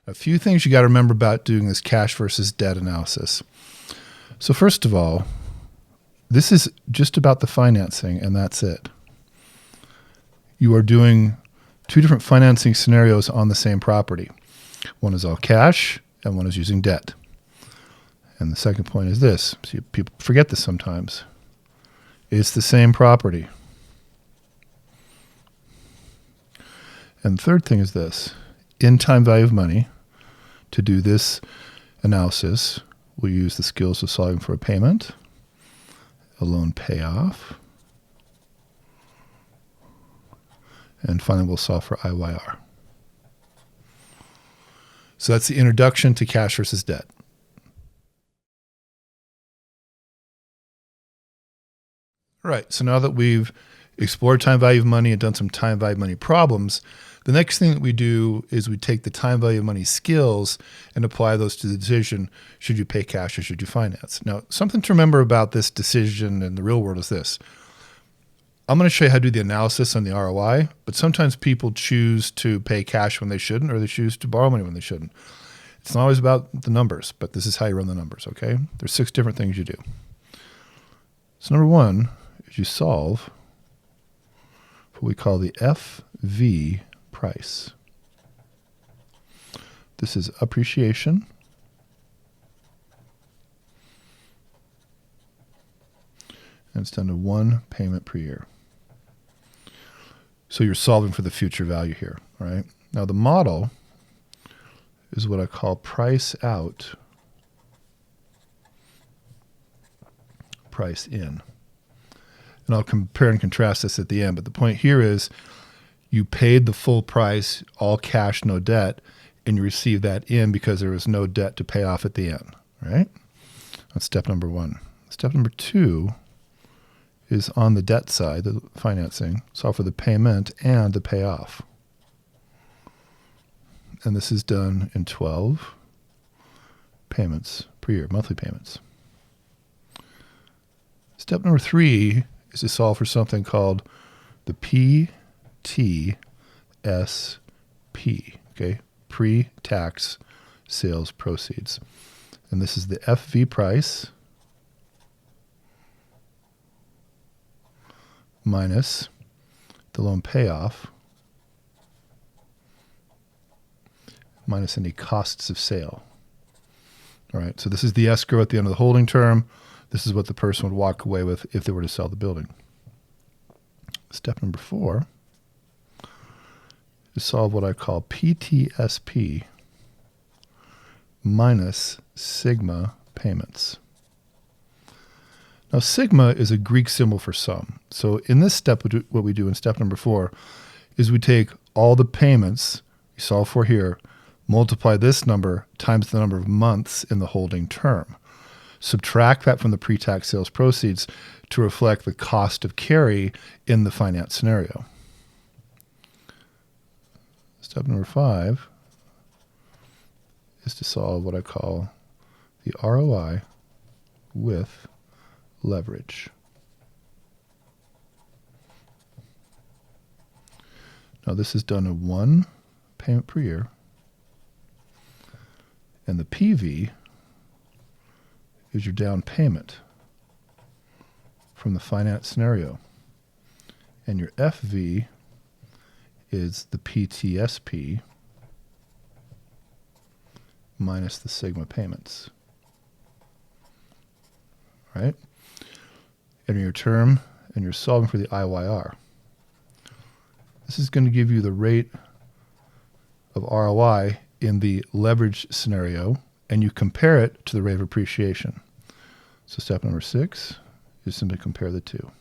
A few things you got to remember about doing this cash versus debt analysis. So first of all, this is just about the financing, and that's it. You are doing two different financing scenarios on the same property. One is all cash, and one is using debt. And the second point is this. See, people forget this sometimes. It's the same property. And the third thing is this. In time value of money, to do this analysis, we'll use the skills of solving for a payment, a loan payoff, and finally we'll solve for IYR. So that's the introduction to cash versus debt. All right, so now that we've explored time value of money and done some time value of money problems, the next thing that we do is we take the time value of money skills and apply those to the decision, should you pay cash or should you finance? Now, something to remember about this decision in the real world is this. I'm going to show you how to do the analysis on the ROI, but sometimes people choose to pay cash when they shouldn't, or they choose to borrow money when they shouldn't. It's not always about the numbers, but this is how you run the numbers, okay? There's 6 different things you do. So number 1 is you solve what we call the FV price. This is appreciation and it's done to 1 payment per year. So you're solving for the future value here, all right? Now the model is what I call price out, price in. And I'll compare and contrast this at the end, but the point here is you paid the full price, all cash, no debt, and you received that in because there was no debt to pay off at the end, right? That's step number 1. Step number 2 is on the debt side, the financing, solve for the payment and the payoff. And this is done in 12 payments per year, monthly payments. Step number 3 is to solve for something called the PTSP, okay? Pre-tax sales proceeds. And this is the FV price minus the loan payoff minus any costs of sale. All right, so this is the escrow at the end of the holding term. This is what the person would walk away with if they were to sell the building. Step number 4 is solve what I call PTSP minus sigma payments. Now, sigma is a Greek symbol for sum. So in this step, what we do in step number 4 is we take all the payments you solve for here, multiply this number times the number of months in the holding term. Subtract that from the pre-tax sales proceeds to reflect the cost of carry in the finance scenario. Step number 5 is to solve what I call the ROI with leverage. Now this is done in 1 payment per year, and the PV is your down payment from the finance scenario, and your FV is the PTSP minus the sigma payments. All right? Enter your term, and you're solving for the IYR. This is going to give you the rate of ROI in the leverage scenario, and you compare it to the rate of appreciation. So step number 6 is simply compare the two.